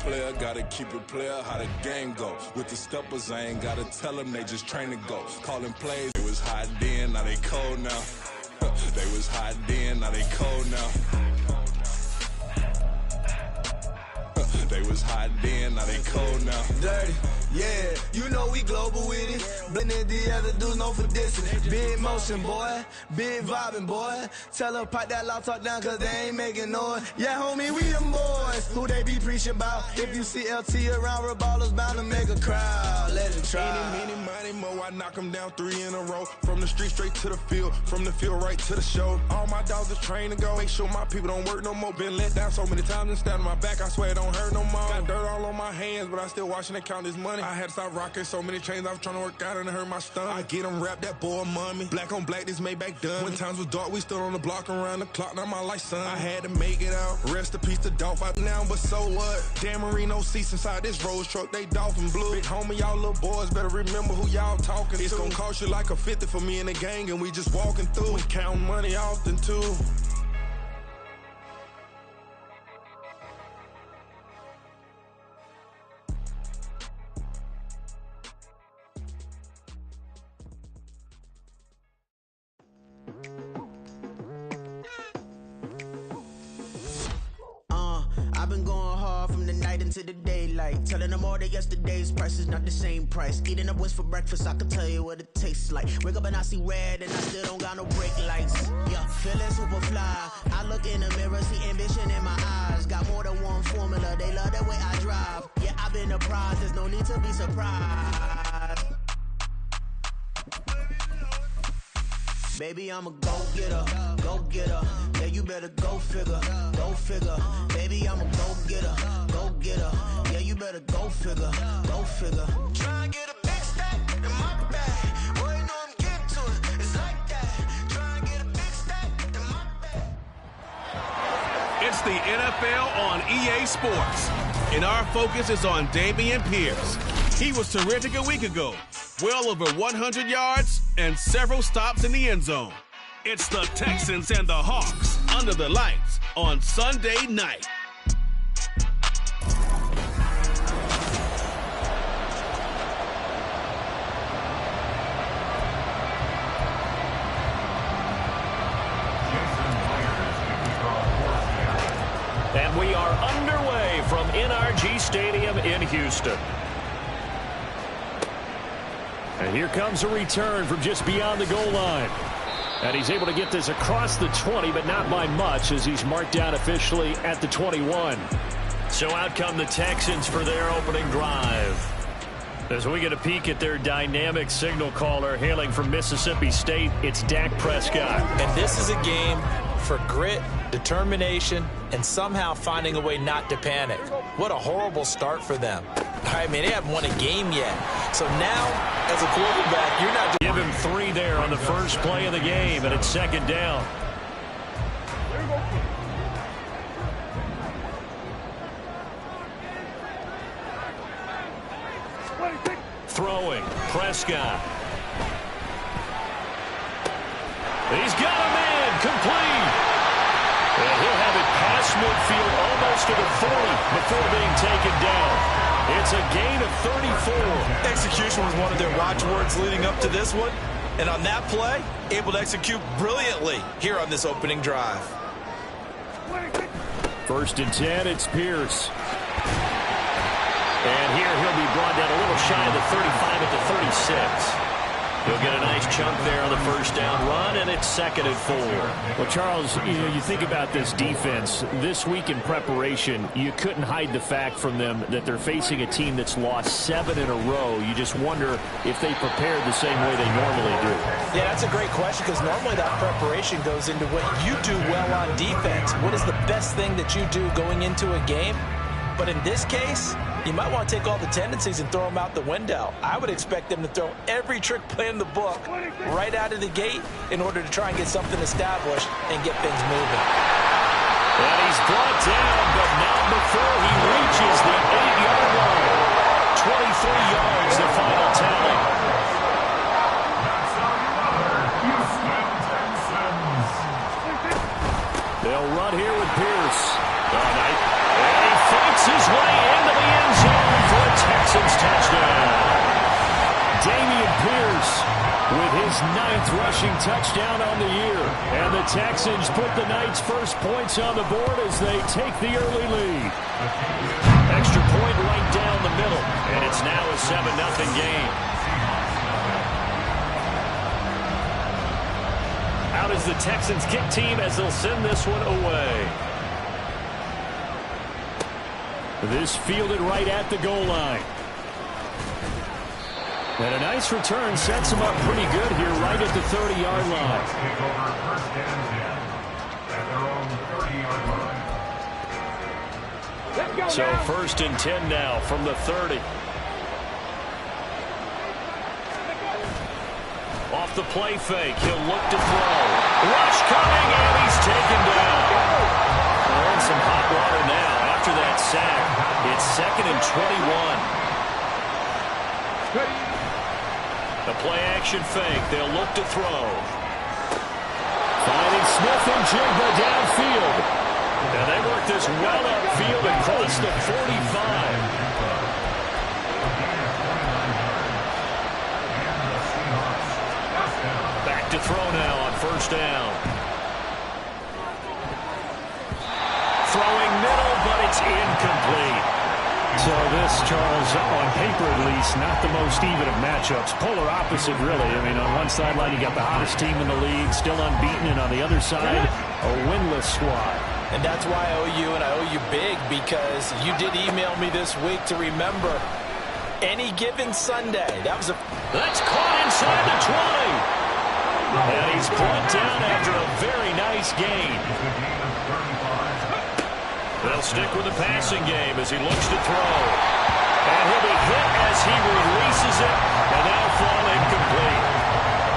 player, gotta keep it player, how the game go. With the steppers, I ain't gotta tell them, they just train to go. Calling plays, it was hot then, now they cold now. They was hot then, now they cold now. They was hot then, now they cold now. Dirty, yeah, you know we global with it. Blending the other dudes known for dissing. Big motion, boy, big vibing, boy. Tell her pipe that loud talk down, cause they ain't making noise. Yeah, homie, we them boys. Who they be preaching about? If you see LT around, Reballo's bound to make a crowd. Let it try. Eeny, meeny, miny, mo, I knock them down 3 in a row. From the street straight to the field, from the field right to the show. All my dogs are trained to go. Make sure my people don't work no more. Been let down so many times and stabbed on my back, I swear it don't hurt no more. Got dirt all on my hands, but I still watching and count this money. I had to stop rocking so many chains, I was trying to work out and it hurt my stomach. I get them wrapped, that boy mommy. Black on black, this Maybach done. When times was dark, we stood on the block around the clock, now my life son. I had to make it out. Rest in peace to Dolph out now, but so what? Dan Marino seats inside this Rolls truck, they Dolphin blue. Big homie, y'all little boys better remember who y'all talking to. It's gonna cost you like a 50 for me and the gang, and we just walking through. We counting money often too. I've been going hard from the night into the daylight, telling them all that yesterday's price is not the same price. Eating up wings for breakfast, I can tell you what it tastes like. Wake up and I see red and I still don't got no brake lights. Yeah, feeling super fly. I look in the mirror, see ambition in my eyes. Got more than one formula, they love the way I drive. Yeah, I've been a prize, there's no need to be surprised. Baby, I'm a go-getter, go-getter. Yeah, you better go figure, go figure. Baby, I'm a go-getter, go-getter. Yeah, you better go figure, go figure. Try and get a big stack in my bag. Boy, you know I'm getting to it, it's like that. Try and get a big stack in my bag. It's the NFL on EA Sports, and our focus is on Dameon Pierce. He was terrific a week ago. Well over 100 yards and several stops in the end zone. It's the Texans and the Hawks under the lights on Sunday night. And we are underway from NRG Stadium in Houston. And here comes a return from just beyond the goal line. And he's able to get this across the 20, but not by much, as he's marked down officially at the 21. So out come the Texans for their opening drive. As we get a peek at their dynamic signal caller hailing from Mississippi State, it's Dak Prescott. And this is a game for grit, determination, and somehow finding a way not to panic. What a horrible start for them. I mean, they haven't won a game yet. So now, as a quarterback, you're not... Give him 3 there on the first play of the game, and it's second down. Throwing, Prescott. He's got him in, complete. And he'll have it past midfield almost to the 40 before being taken down. It's a gain of 34. Execution was one of their watchwords leading up to this one. And on that play, able to execute brilliantly here on this opening drive. First and 10, it's Pierce. And here he'll be brought down a little shy of the 35 at the 36. He'll get a nice chunk there on the first down run, and it's second and 4. Well, Charles, you think about this defense. This week in preparation, you couldn't hide the fact from them that they're facing a team that's lost 7 in a row. You just wonder if they prepared the same way they normally do. Yeah, that's a great question, because normally that preparation goes into what you do well on defense. What is the best thing that you do going into a game? But in this case, you might want to take all the tendencies and throw them out the window. I would expect them to throw every trick play in the book right out of the gate in order to try and get something established and get things moving. And he's brought down, but not before he reaches the 8-yard line. 23 yards, the final tally. They'll run here with Pierce. And he fights his way into the 9th rushing touchdown on the year. And the Texans put the Knights' first points on the board as they take the early lead. Extra point right down the middle, and it's now a 7-0 game. Out is the Texans kick team as they'll send this one away. This fielded right at the goal line. And a nice return sets him up pretty good here right at the 30-yard line. So 1st and 10 now from the 30. Off the play fake, he'll look to throw. Rush coming, and he's taken down. We're in some hot water now after that sack. It's 2nd and 21. The play-action fake. They'll look to throw. Finding Smith and Jigba downfield. And they work this well upfield across the 45. Back to throw now on 1st down. Throwing middle, but it's incomplete. So this, Charles, on paper at least, not the most even of matchups. Polar opposite, really. I mean, on one sideline, you got the hottest team in the league, still unbeaten, and on the other side, a winless squad. And that's why I owe you, and I owe you big, because you did email me this week to remember any given Sunday. That's caught inside the 20. And he's brought down after a very nice gain. They'll stick with the passing game as he looks to throw. And he'll be hit as he releases it, and that'll fall incomplete.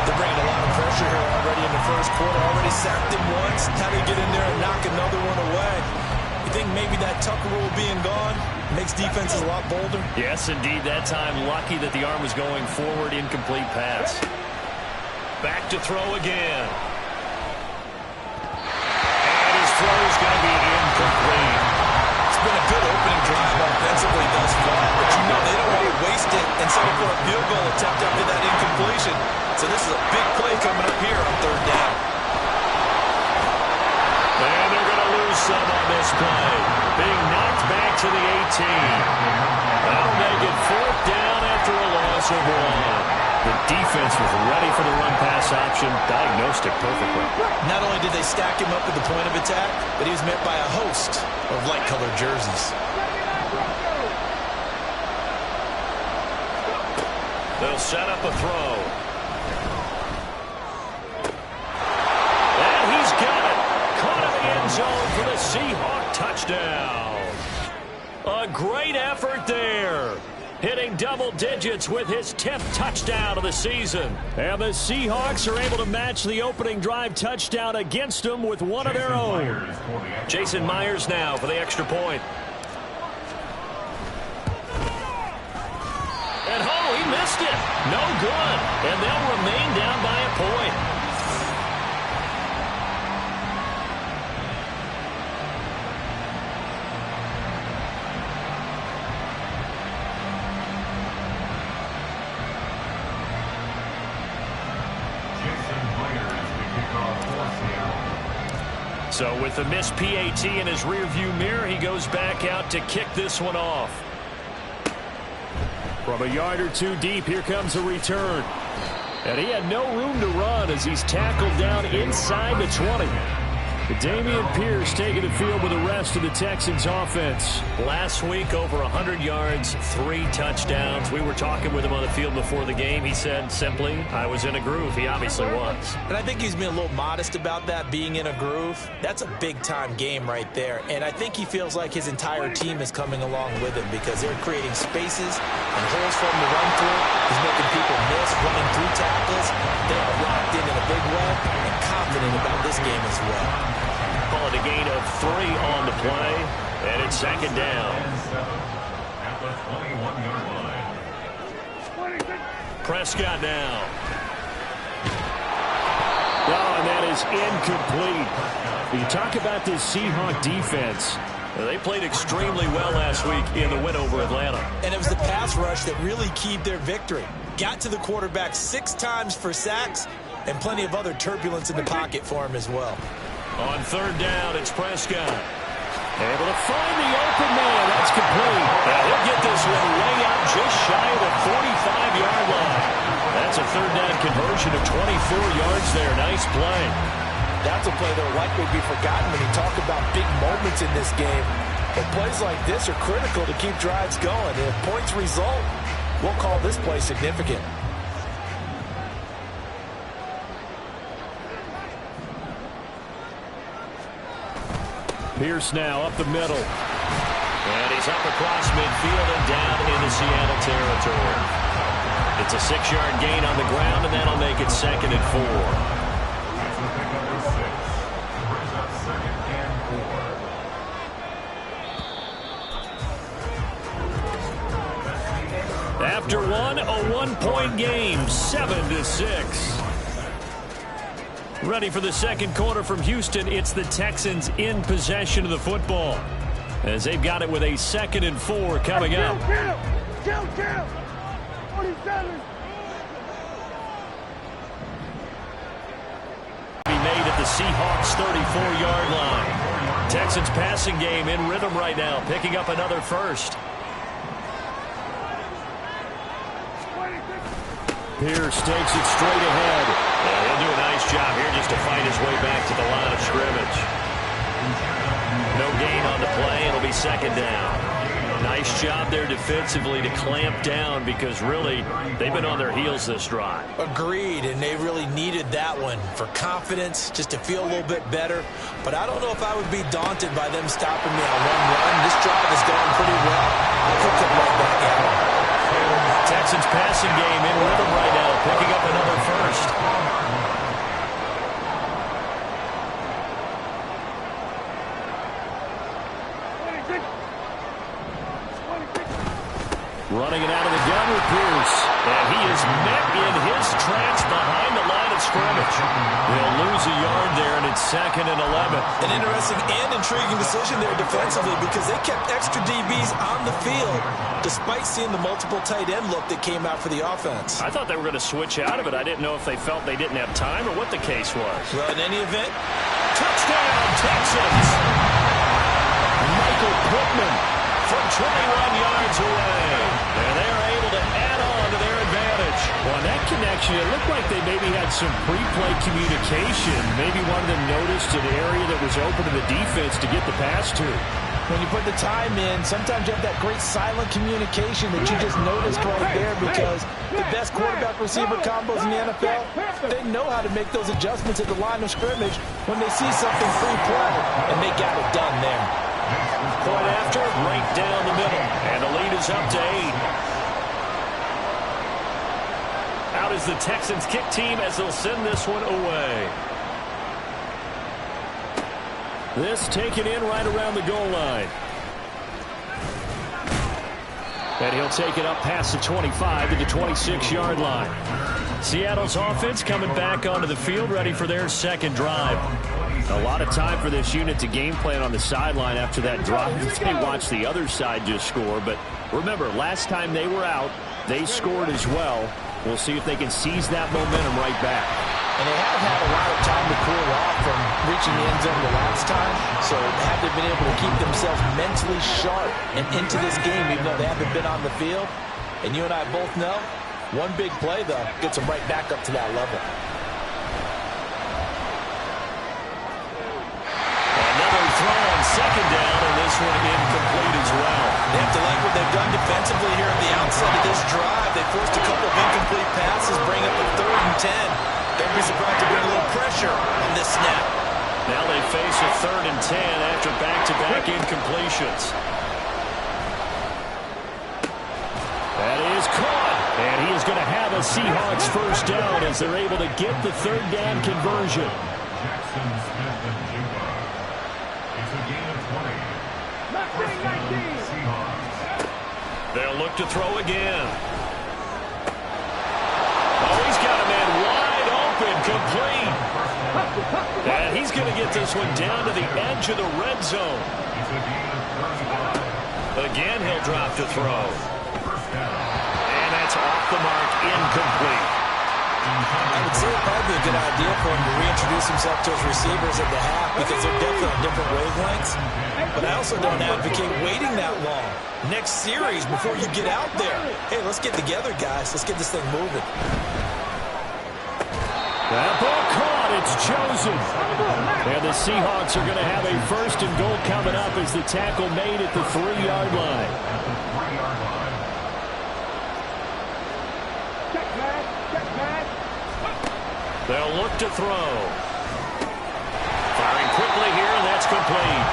They're bringing a lot of pressure here already in the first quarter. Already sacked him once. How do you get in there and knock another one away? You think maybe that Tucker rule being gone makes defenses a lot bolder? Yes, indeed. That time, lucky that the arm was going forward. Incomplete pass. Back to throw again. And his throw is going to be incomplete. It's been a good opening drive offensively thus far, but you know they don't want to waste it and settle for a field goal attempt after that incompletion. So this is a big play coming up here on 3rd down. And they're going to lose some on this play. Being knocked back to the 18. That'll make it 4th down after a loss of 1. The defense was ready for the run-pass option, diagnosed it perfectly. Not only did they stack him up at the point of attack, but he was met by a host of light-colored jerseys. They'll set up a throw. And he's got it. Caught in the end zone for the Seahawk touchdown. A great effort there. Hitting double digits with his 10th touchdown of the season. And the Seahawks are able to match the opening drive touchdown against them with one of their own. Jason Myers now for the extra point. And he missed it. No good. And they'll remain down by a point. So with the missed PAT in his rearview mirror, he goes back out to kick this one off. From a yard or two deep, here comes a return. And he had no room to run as he's tackled down inside the 20. Dameon Pierce taking the field with the rest of the Texans offense. Last week, over 100 yards, 3 touchdowns. We were talking with him on the field before the game. He said simply, I was in a groove. He obviously was. And I think he's been a little modest about that, being in a groove. That's a big-time game right there. And I think he feels like his entire team is coming along with him because they're creating spaces and holes for him to run through. He's making people miss, running through tackles. They are locked in a big way and confident about this game as well. Call it a gain of 3 on the play, and it's 2nd down. Prescott now. Oh, and that is incomplete. You talk about this Seahawk defense. They played extremely well last week in the win over Atlanta. And it was the pass rush that really keyed their victory. Got to the quarterback 6 times for sacks and plenty of other turbulence in the pocket for him as well. On 3rd down, it's Prescott. Able to find the open man. That's complete. And he'll get this one way out just shy of the 45-yard line. That's a 3rd down conversion of 24 yards there. Nice play. That's a play that will likely be forgotten when you talk about big moments in this game. But plays like this are critical to keep drives going. And if points result, we'll call this play significant. Pierce now up the middle. And he's up across midfield and down into Seattle territory. It's a 6-yard gain on the ground, and that'll make it 2nd and 4. After one, a 1-point game, 7-6. Ready for the second quarter from Houston. It's the Texans in possession of the football as they've got it with a 2nd and 4 coming up. Kill! 47. Be made at the Seahawks 34-yard line. Texans passing game in rhythm right now, picking up another first. Pierce takes it straight ahead. He'll do a nice job here just to find his way back to the line of scrimmage. No gain on the play. It'll be 2nd down. Nice job there defensively to clamp down because really they've been on their heels this drive. Agreed, and they really needed that one for confidence, just to feel a little bit better. But I don't know if I would be daunted by them stopping me on one run. This drive is going pretty well. I could come right back at it. Texans passing game in rhythm right now, picking up another first. Running it out of the gun with Pierce. And he is met in his tracks behind the line of scrimmage. They'll lose a yard there, and it's 2nd and 11. An interesting and intriguing decision there defensively because they kept extra DBs on the field despite seeing the multiple tight end look that came out for the offense. I thought they were going to switch out of it. I didn't know if they felt they didn't have time or what the case was. Well, in any event, touchdown, Texans! Michael Pittman from 21 yards away. And they're able to add on to their advantage. Well, on that connection, it looked like they maybe had some pre-play communication. Maybe one of them noticed an area that was open to the defense to get the pass to. When you put the time in, sometimes you have that great silent communication that you just noticed right there because the best quarterback-receiver combos in the NFL, they know how to make those adjustments at the line of scrimmage when they see something pre-play, and they got it done there. Point after, right down the middle, and the lead is up to 8. Out is the Texans kick team as they'll send this one away. This taken in right around the goal line. And he'll take it up past the 25 to the 26-yard line. Seattle's offense coming back onto the field, ready for their second drive. A lot of time for this unit to game plan on the sideline after that drive. They watched the other side just score. But remember, last time they were out, they scored as well. We'll see if they can seize that momentum right back. And they have had a lot of time to cool off from reaching the end zone the last time. So have they been able to keep themselves mentally sharp and into this game even though they haven't been on the field? And you and I both know, one big play, though, gets them right back up to that level. Another throw on 2nd down, and this one incomplete as well. They have to like what they've done defensively here at the outset of this drive. They forced a couple of incomplete passes, bring up a 3rd and 10. Don't be surprised to bring a little pressure on this snap. Now they face a 3rd and 10 after back-to-back incompletions. That is caught. And he is going to have a Seahawks first down as they're able to get the 3rd down conversion. They'll look to throw again. Oh, he's got a man wide open, complete. And he's going to get this one down to the edge of the red zone. Again, he'll drop to throw. And that's off the mark, incomplete. I would say it'd probably be a good idea for him to reintroduce himself to his receivers at the half because they're definitely on different wavelengths. But I also don't advocate waiting that long. Next series, before you get out there, hey, let's get together, guys. Let's get this thing moving. That ball caught. It's chosen. And the Seahawks are going to have a 1st and goal coming up as the tackle made at the 3-yard line. They'll look to throw. Firing quickly here, and that's complete.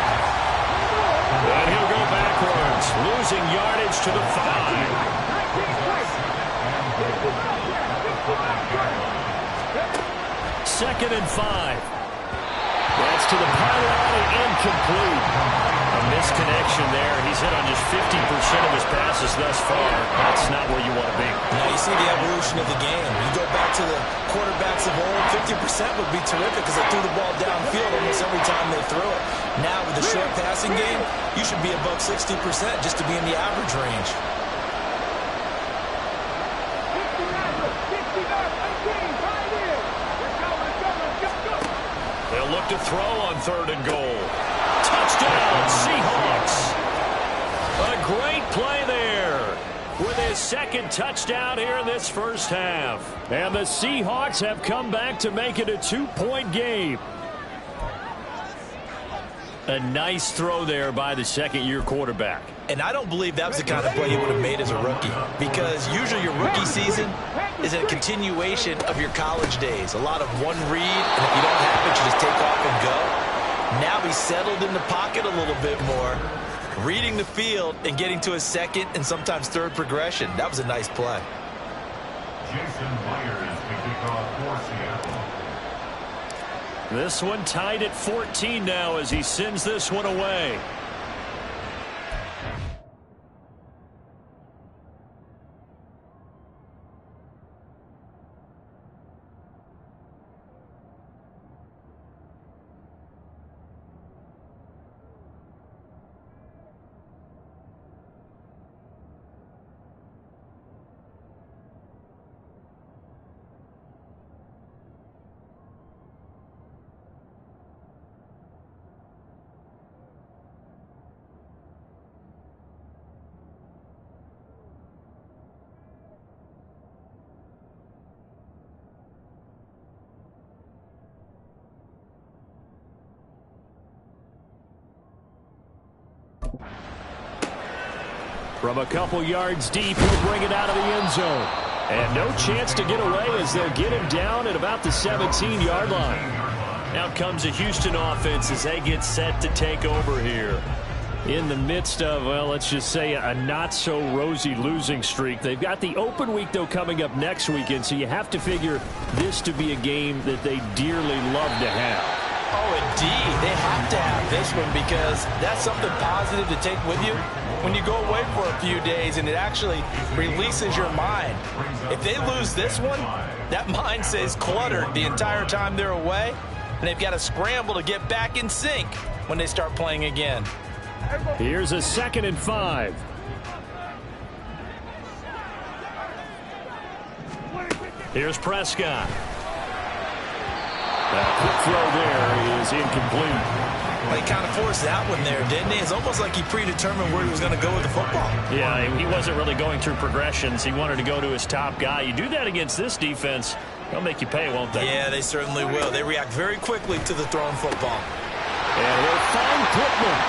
And he'll go backwards, losing yardage to the 5. 2nd and 5. That's to the pylon and incomplete. A misconnection there. He's hit on just 50% of his passes thus far. That's not where you want to be. Now you see the evolution of the game. You go back to the quarterbacks of old, 50% would be terrific because they threw the ball downfield almost every time they threw it. Now with the short passing game, you should be above 60% just to be in the average range. They'll look to throw on 3rd and goal. Touchdown, Seahawks. A great play there with his 2nd touchdown here in this first half. And the Seahawks have come back to make it a 2-point game. A nice throw there by the 2nd-year quarterback. And I don't believe that was the kind of play he would have made as a rookie. Because usually your rookie season is a continuation of your college days. A lot of one read, and if you don't have it, you just take off and go. Now he's settled in the pocket a little bit more, reading the field and getting to his 2nd and sometimes 3rd progression. That was a nice play. Jason Myers, the kickoff for Seattle. This one tied at 14 now as he sends this one away. From a couple yards deep, he'll bring it out of the end zone. And no chance to get away as they'll get him down at about the 17-yard line. Now comes a Houston offense as they get set to take over here. In the midst of, well, let's just say a not-so-rosy losing streak. They've got the open week, though, coming up next weekend, so you have to figure this to be a game that they dearly love to have. Oh, indeed. They have to have this one because that's something positive to take with you when you go away for a few days, and it actually releases your mind. If they lose this one, that mind stays cluttered the entire time they're away, and they've got to scramble to get back in sync when they start playing again. Here's a 2nd and 5. Here's Prescott. That quick throw there is incomplete. Well, he kind of forced that one there, didn't he? It's almost like he predetermined where he was going to go with the football. Yeah, he wasn't really going through progressions. He wanted to go to his top guy. You do that against this defense, they'll make you pay, won't they? Yeah, they certainly will. They react very quickly to the thrown football. And we'll find Pittman.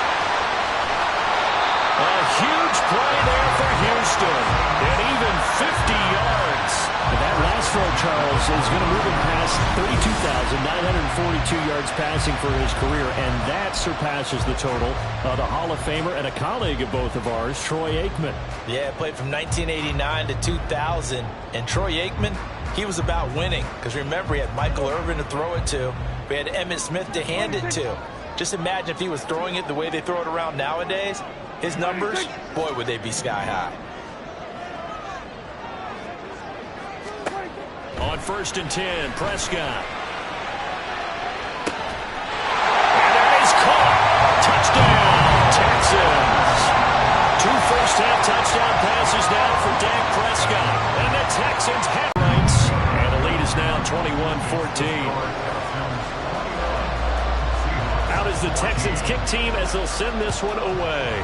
A huge play there for Houston. And even 50 yards. And that last throw, Charles, is going to move him past 32,942 yards passing for his career, and that surpasses the total of the Hall of Famer and a colleague of both of ours, Troy Aikman. Yeah, played from 1989 to 2000, and Troy Aikman, he was about winning, because remember, he had Michael Irvin to throw it to. We had Emmitt Smith to hand it to. Just imagine if he was throwing it the way they throw it around nowadays. His numbers, boy, would they be sky high. On 1st and 10, Prescott. And that is caught. Touchdown, Texans. Texans have rights, and the lead is now 21-14. Out is the Texans kick team as they'll send this one away.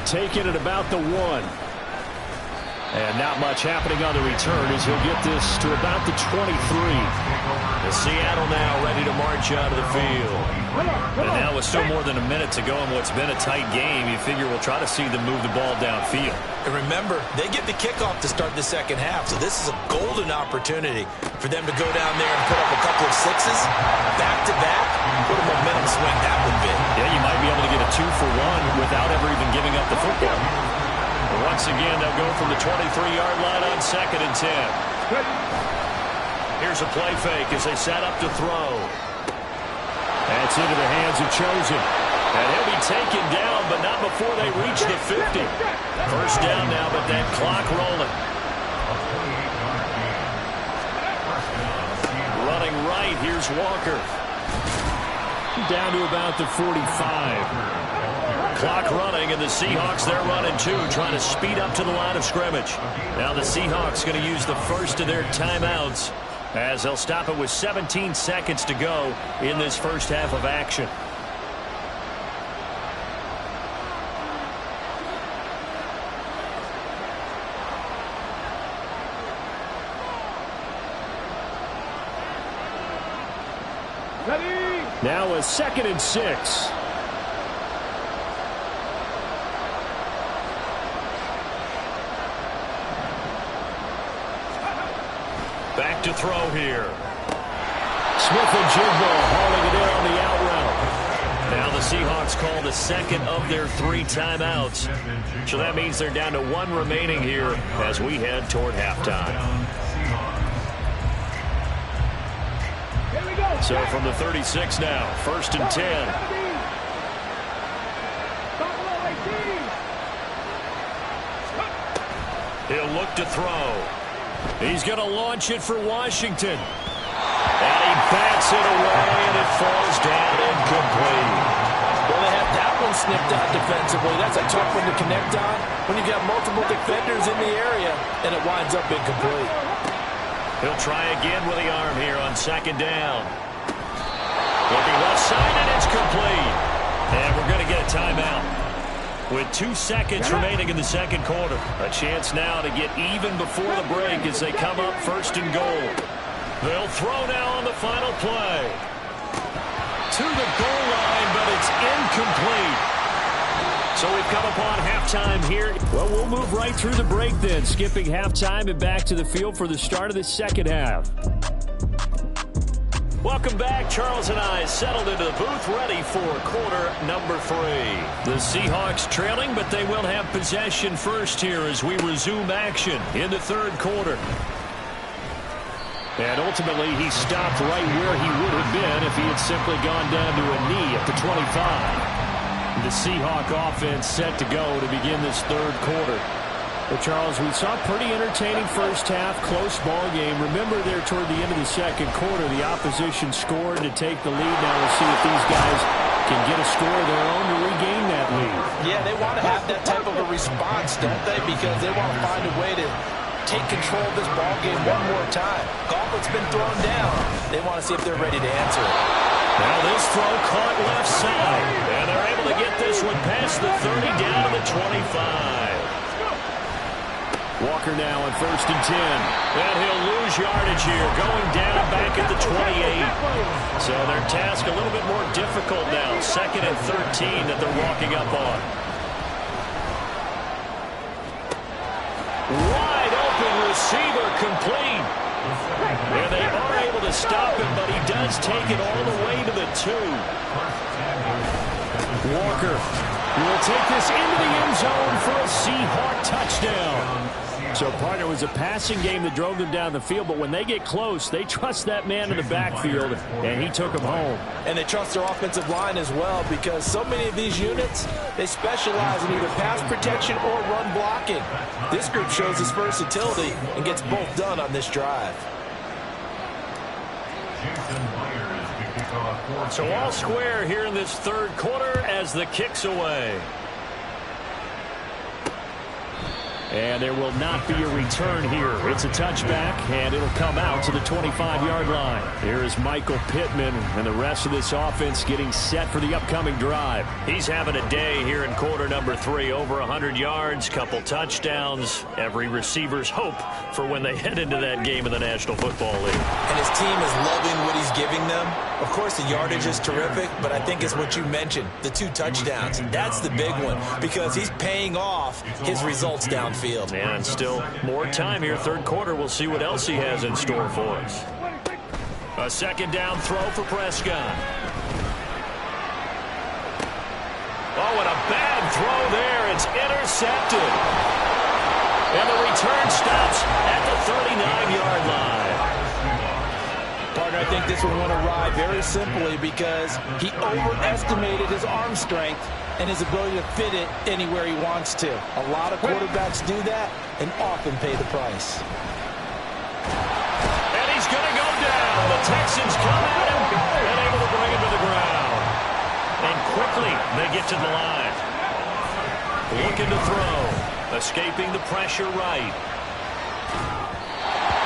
Taken at about the 1. And not much happening on the return as he'll get this to about the 23. The Seattle now ready to march out of the field. And now with still more than a minute to go in what's been a tight game, you figure we'll try to see them move the ball downfield. And remember, they get the kickoff to start the second half, so this is a golden opportunity for them to go down there and put up a couple of sixes back-to-back. What a momentum swing that would be. Yeah, you might be able to get a 2-for-1 without ever even giving up the football. But once again, they'll go from the 23-yard line on 2nd and 10. Here's a play fake as they set up to throw. That's into the hands of Chosen. And he'll be taken down, but not before they reach the 50. First down now, but that clock rolling. Running right, here's Walker. Down to about the 45. Clock running, and the Seahawks, they're running too, trying to speed up to the line of scrimmage. Now the Seahawks going to use the first of their timeouts as they'll stop it with 17 seconds to go in this first half of action. Now a 2nd and 6. Back to throw here. Smith and Jigbo hauling it in on the out route. Now the Seahawks call the second of their 3 timeouts. So that means they're down to 1 remaining here as we head toward halftime. So from the 36 now, 1st and 10. He'll look to throw. He's going to launch it for Washington. And he bats it away, and it falls down incomplete. Well, they have that one snipped out defensively. That's a tough one to connect on when you've got multiple defenders in the area, and it winds up incomplete. He'll try again with the arm here on 2nd down. Looking left side, and it's complete. And we're going to get a timeout. With 2 seconds remaining in the second quarter. A chance now to get even before the break as they come up 1st and goal. They'll throw now on the final play. To the goal line, but it's incomplete. So we've come upon halftime here. Well, we'll move right through the break then. Skipping halftime and back to the field for the start of the second half. Welcome back. Charles and I settled into the booth, ready for quarter number 3. The Seahawks trailing, but they will have possession first here as we resume action in the 3rd quarter. And ultimately, he stopped right where he would have been if he had simply gone down to a knee at the 25. The Seahawk offense set to go to begin this 3rd quarter. But Charles, we saw a pretty entertaining first half, close ball game. Remember there toward the end of the second quarter, the opposition scored to take the lead. Now we'll see if these guys can get a score of their own to regain that lead. Yeah, they want to have that type of a response, don't they? Because they want to find a way to take control of this ball game one more time. Gauntlet's been thrown down. They want to see if they're ready to answer it. Now this throw caught left side. And they're able to get this one past the 30 down to the 25. Walker now on 1st and 10. And he'll lose yardage here, going down back at the 28. So their task a little bit more difficult now. 2nd and 13 that they're walking up on. Wide open receiver complete. And they are able to stop him, but he does take it all the way to the 2. Walker will take this into the end zone for a Seahawk touchdown. So, partner, it was a passing game that drove them down the field, but when they get close, they trust that man in the backfield, and he took them home. And they trust their offensive line as well, because so many of these units, they specialize in either pass protection or run blocking. This group shows its versatility and gets both done on this drive. So all square here in this 3rd quarter as the kick's away. And there will not be a return here. It's a touchback, and it'll come out to the 25-yard line. Here is Michael Pittman and the rest of this offense getting set for the upcoming drive. He's having a day here in quarter number 3. Over 100 yards, couple touchdowns. Every receiver's hope for when they head into that game in the National Football League. And his team is loving what he's giving them. Of course, the yardage is terrific, but I think it's what you mentioned, the 2 touchdowns. That's the big one because he's paying off his results downfield. And still more time here, third quarter. We'll see what else he has in store for us. A second down throw for Prescott. Oh, and a bad throw there. It's intercepted. And the return stops at the 39-yard line. Partner, I think this one went awry very simply because he overestimated his arm strength and his ability to fit it anywhere he wants to. A lot of quarterbacks do that and often pay the price. And he's going to go down. The Texans come at him and able to bring him to the ground. And quickly they get to the line. Looking to throw. Escaping the pressure right.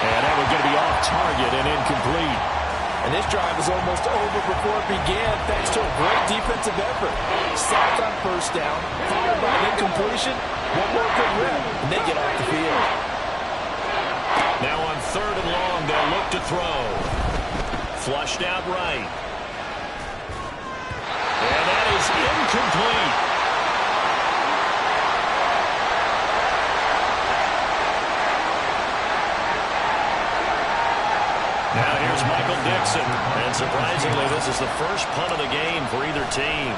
And that one's going to be off target and incomplete. And this drive was almost over before it began thanks to a great defensive effort. Sacked on first down, followed by an incompletion. One more good rep, and they get off the field. Now on third and long, they'll look to throw. Flushed out right. And that is incomplete. Now here's Michael Dixon. And surprisingly, this is the first punt of the game for either team.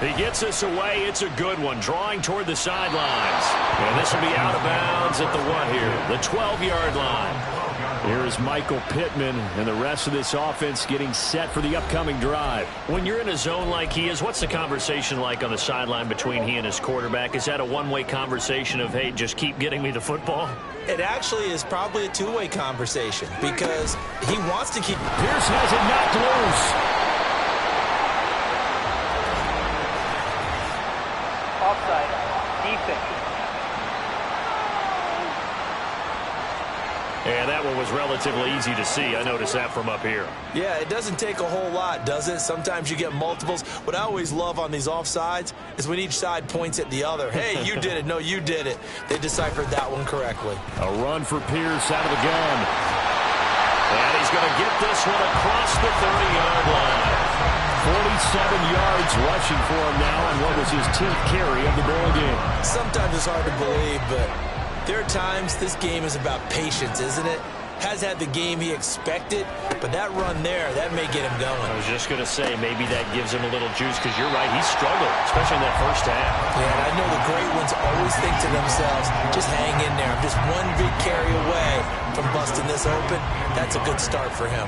He gets this away. It's a good one. Drawing toward the sidelines. And this will be out of bounds at the what here? The 12-yard line. Here is Michael Pittman and the rest of this offense getting set for the upcoming drive. When you're in a zone like he is, what's the conversation like on the sideline between he and his quarterback? Is that a one-way conversation of, hey, just keep getting me the football? It actually is probably a two-way conversation because he wants to keep... Pierce has it knocked loose. Offside. Defense. And that one was relatively easy to see. I noticed that from up here. Yeah, it doesn't take a whole lot, does it? Sometimes you get multiples. What I always love on these offsides is when each side points at the other. Hey, you did it. No, you did it. They deciphered that one correctly. A run for Pierce out of the gun. And he's going to get this one across the 30-yard line. 47 yards rushing for him now on what was his 10th carry of the ball game. Sometimes it's hard to believe, but there are times this game is about patience, isn't it? Has had the game he expected, but that run there, that may get him going. I was just going to say, maybe that gives him a little juice, because you're right, he struggled, especially in that first half. Yeah, and I know the great ones always think to themselves, just hang in there. I'm just one big carry away from busting this open. That's a good start for him.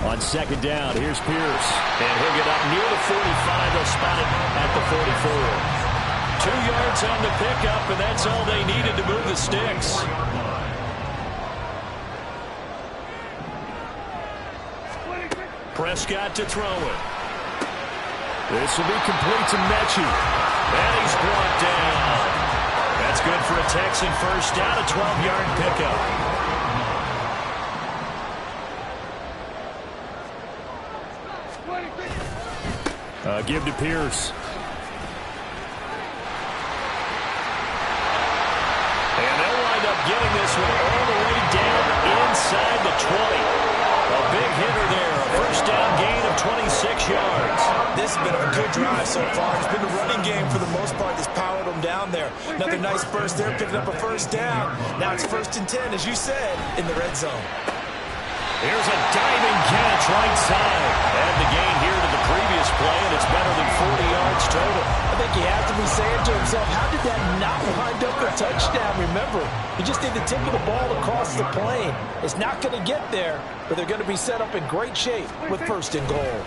On second down, here's Pierce. And he'll get up near the 45. They'll spot it at the 44. 2 yards on the pickup, and that's all they needed to move the sticks. Prescott to throw it. This will be complete to Mechie. And he's brought down. That's good for a Texan first down, a 12-yard pickup. Give to Pierce. And they'll wind up getting this one all the way down inside the 20. A big hitter there. A first down gain of 26 yards. This has been a good drive so far. It's been the running game for the most part that's powered them down there. Another nice burst there, picking up a first down. Now it's 1st and 10, as you said, in the red zone. Here's a diving catch right side. Add the gain here to the previous play, and it's better than 40 yards total. I think he has to be saying to himself, how did that not wind up a touchdown? Remember, he just did the tip of the ball across the plane. It's not going to get there, but they're going to be set up in great shape with 1st and goal.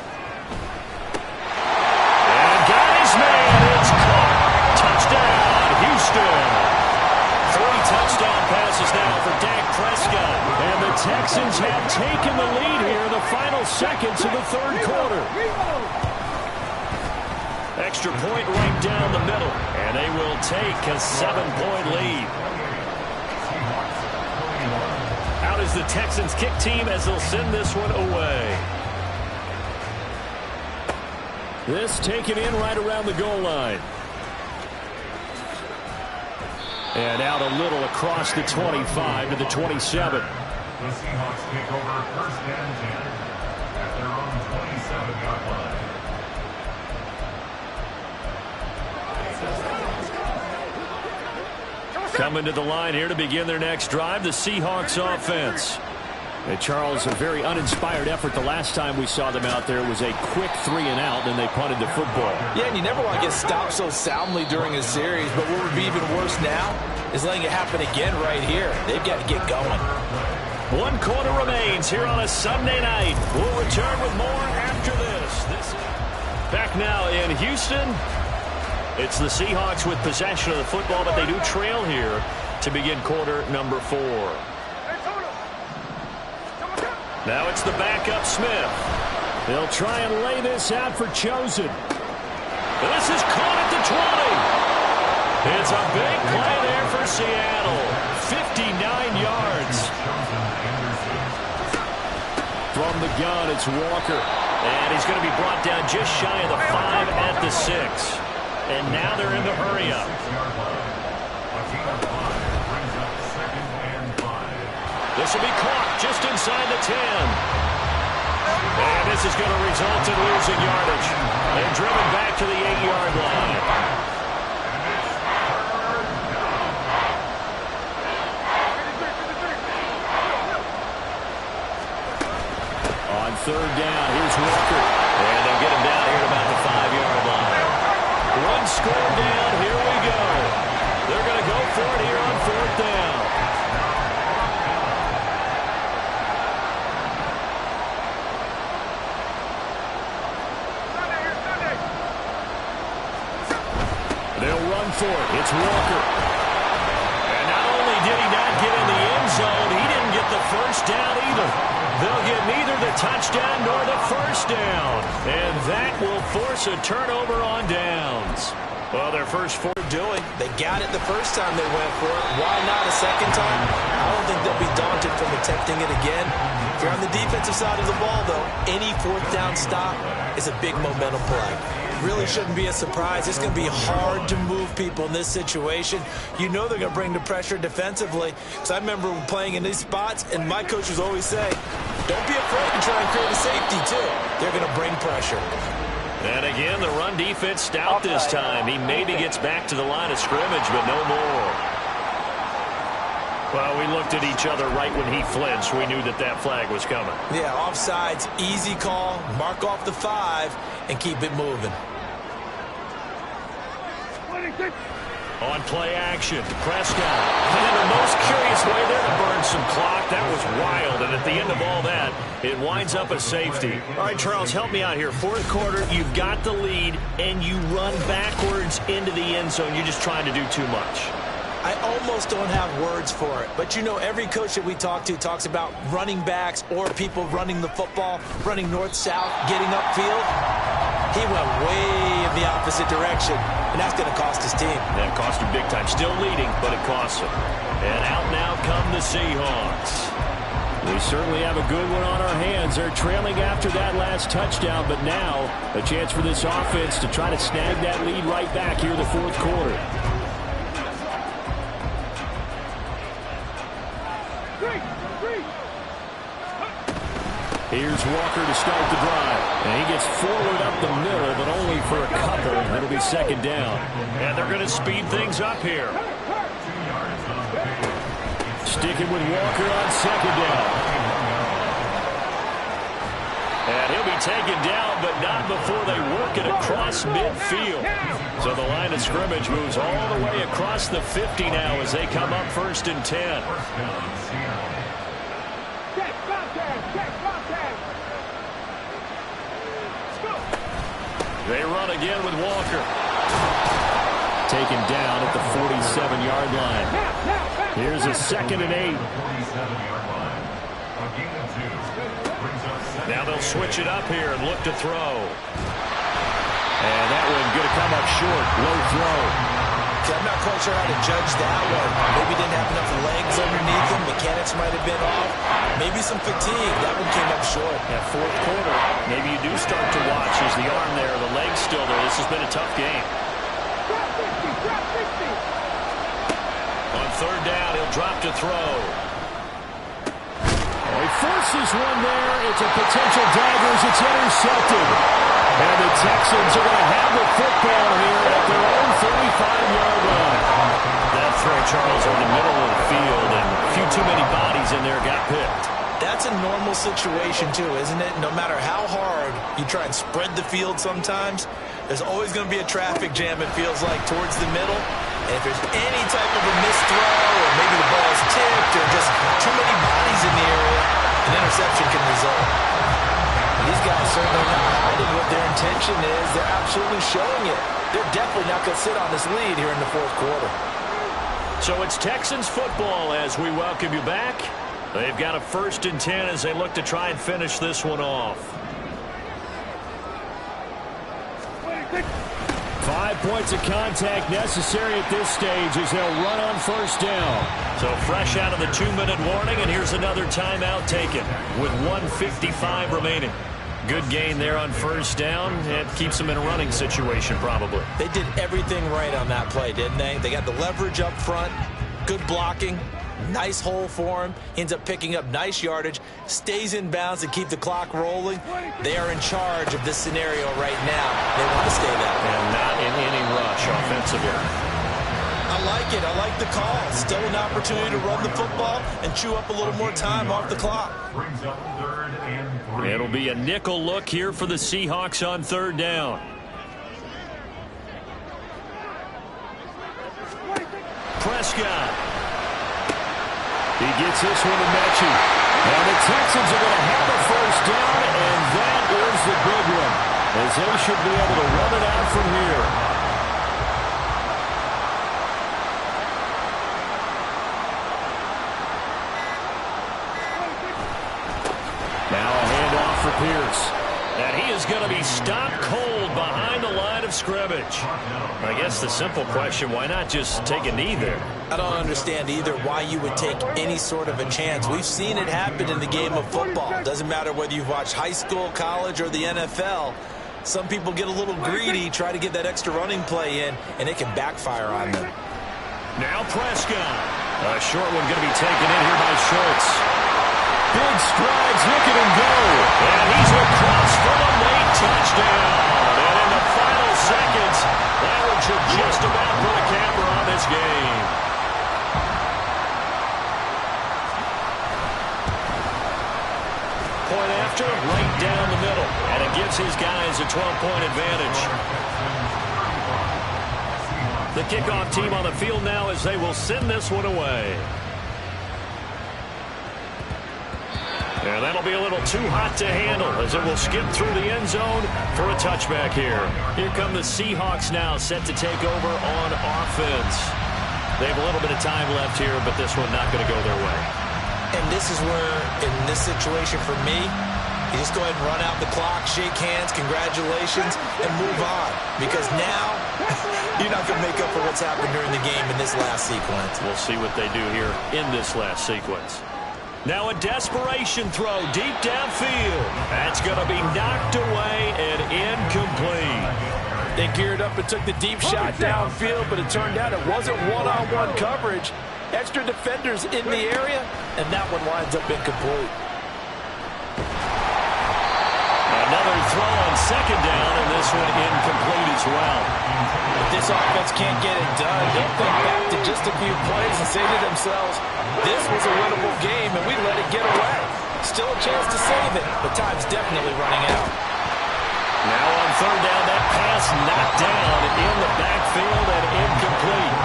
And got his man. It's caught. Touchdown, Houston. 3 touchdown passes now for Dak Prescott. And the Texans have taken the lead here in the final seconds of the third quarter. extra point right down the middle. And they will take a 7-point lead. Out is the Texans kick team as they'll send this one away. This taken in right around the goal line. And out a little across the 25 to the 27. The Seahawks take over 1st and 10 at their own 27-yard line. Coming to the line here to begin their next drive, the Seahawks offense. And Charles, a very uninspired effort the last time we saw them out there. It was a quick 3-and-out, and they punted the football. Yeah, and you never want to get stopped so soundly during a series, but what would be even worse now is letting it happen again right here. They've got to get going. 1 quarter remains here on a Sunday night. We'll return with more after this. Back now in Houston. It's the Seahawks with possession of the football, but they do trail here to begin quarter number 4. Now it's the backup Smith. They'll try and lay this out for Chosen. This is caught at the 20. It's a big play there for Seattle. 59 yards. From the gun, it's Walker. And he's going to be brought down just shy of the 5 at the 6. And now they're in the hurry-up. This will be caught just inside the 10. And this is going to result in losing yardage. And driven back to the 8-yard line. On 3rd down, here's Walker. And they'll get him down here at about the 5-yard line. 1 score down, here we go. They're going to go for it here on 4th down. They'll run for it. It's Walker. And not only did he not get in the end zone, he didn't get the first down either. They'll get neither the touchdown nor the first down. And that will force a turnover on downs. Well, their first 4 doing. They got it the first time they went for it. Why not a second time? I don't think they'll be daunted from attempting it again. If you're on the defensive side of the ball, though, any 4th down stop is a big momentum play. Really shouldn't be a surprise. It's going to be hard to move people in this situation. You know they're going to bring the pressure defensively. So I remember playing in these spots, and my coaches always say, don't be afraid to try and create a safety, too. They're going to bring pressure. And again, the run defense stout this time. He maybe gets back to the line of scrimmage, but no more. Well, we looked at each other right when he flinched. We knew that that flag was coming. Yeah, offsides, easy call. Mark off the 5 and keep it moving. On play action, Prescott. And in the most curious way there to burn some clock. That was wild, and at the end of all that, it winds up a safety. All right, Charles, help me out here. 4th quarter, you've got the lead, and you run backwards into the end zone. You're just trying to do too much. I almost don't have words for it. But, you know, every coach that we talk to talks about running backs or people running the football, running north-south, getting upfield. He went way in the opposite direction, and that's going to cost his team. That cost him big time. Still leading, but it costs him. And out now come the Seahawks. We certainly have a good one on our hands. They're trailing after that last touchdown, but now a chance for this offense to try to snag that lead right back here in the 4th quarter. Here's Walker to start the drive. And he gets forward up the middle, but only for a couple. It'll be 2nd down. And they're going to speed things up here. Sticking with Walker on 2nd down. And he'll be taken down, but not before they work it across midfield. So the line of scrimmage moves all the way across the 50 now as they come up 1st and 10. They run again with Walker. Taken down at the 47-yard line. Here's a 2nd and 8. Now they'll switch it up here and look to throw. And that one going to come up short. Low throw. Okay, I'm not quite sure how to judge that one. Maybe didn't have enough legs underneath him. Mechanics might have been off. Maybe some fatigue. That one came up short. That fourth quarter, maybe you do start to watch. Is the arm there, the leg's still there. This has been a tough game. Drop 60. On third down, he'll drop to throw. Oh, he forces one there. It's a potential dagger as it's intercepted. And the Texans are going to have the football here at their own 35-yard line. That throw, Charles, on the middle of the field, and a few too many bodies in there got picked. That's a normal situation, too, isn't it? No matter how hard you try and spread the field sometimes, there's always going to be a traffic jam, it feels like, towards the middle. And if there's any type of a missed throw, or maybe the ball's tipped, or just too many bodies in the area, an interception can result. These guys certainly not hiding what their intention is. They're absolutely showing it. They're definitely not going to sit on this lead here in the fourth quarter. So it's Texans football as we welcome you back. They've got a 1st and 10 as they look to try and finish this one off. 5 points of contact necessary at this stage as they'll run on 1st down. So fresh out of the 2-minute warning, and here's another timeout taken with 1:55 remaining. Good gain there on 1st down. It keeps them in a running situation probably. They did everything right on that play, didn't they? They got the leverage up front, good blocking, nice hole for him, ends up picking up nice yardage, stays in bounds to keep the clock rolling. They are in charge of this scenario right now. They want to stay that way. And not in any rush offensively. I like it. I like the call. Still an opportunity to run the football and chew up a little more time off the clock. Brings up 3rd and 3. It'll be a nickel look here for the Seahawks on 3rd down. Prescott. He gets this one to Mechie. And the Texans are going to have a 1st down, and that is the big one, as they should be able to run it out from here. Now a handoff for Pierce. And he is going to be stopped cold behind the line of scrimmage. I guess the simple question, why not just take a knee there? I don't understand either why you would take any sort of a chance. We've seen it happen in the game of football. Doesn't matter whether you've watched high school, college, or the NFL. Some people get a little greedy, try to get that extra running play in, and it can backfire on them. Now Prescott. A short one going to be taken in here by Schultz. Big strides, look at him go. And he's across for the late touchdown. And in the final seconds, that one should just about put a camper on this game. Point after, right down the middle. And it gives his guys a 12-point advantage. The kickoff team on the field now as they will send this one away. And that'll be a little too hot to handle as it will skip through the end zone for a touchback here. Here come the Seahawks now set to take over on offense. They have a little bit of time left here, but this one not going to go their way. And this is where, in this situation for me, you just go ahead and run out the clock, shake hands, congratulations, and move on. Because now, you're not going to make up for what's happened during the game in this last sequence. We'll see what they do here in this last sequence. Now a desperation throw deep downfield. That's going to be knocked away and incomplete. They geared up and took the deep shot downfield, but it turned out it wasn't one-on-one coverage. Extra defenders in the area, and that one winds up incomplete. Another throw on 2nd down, and this one incomplete as well. If this offense can't get it done, they'll think back to just a few plays and say to themselves, this was a winnable game, and we let it get away. Still a chance to save it, but time's definitely running out. Now on 3rd down, that pass knocked down in the backfield and incomplete.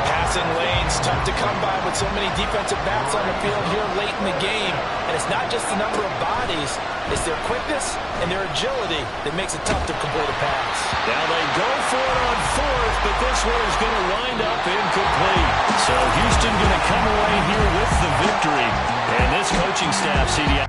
Passing lanes, tough to come by with so many defensive backs on the field here late in the game. And it's not just the number of bodies, it's their quickness and their agility that makes it tough to complete a pass. Now they go for it on 4th, but this one is going to wind up incomplete. So Houston going to come away here with the victory. And this coaching staff, CD,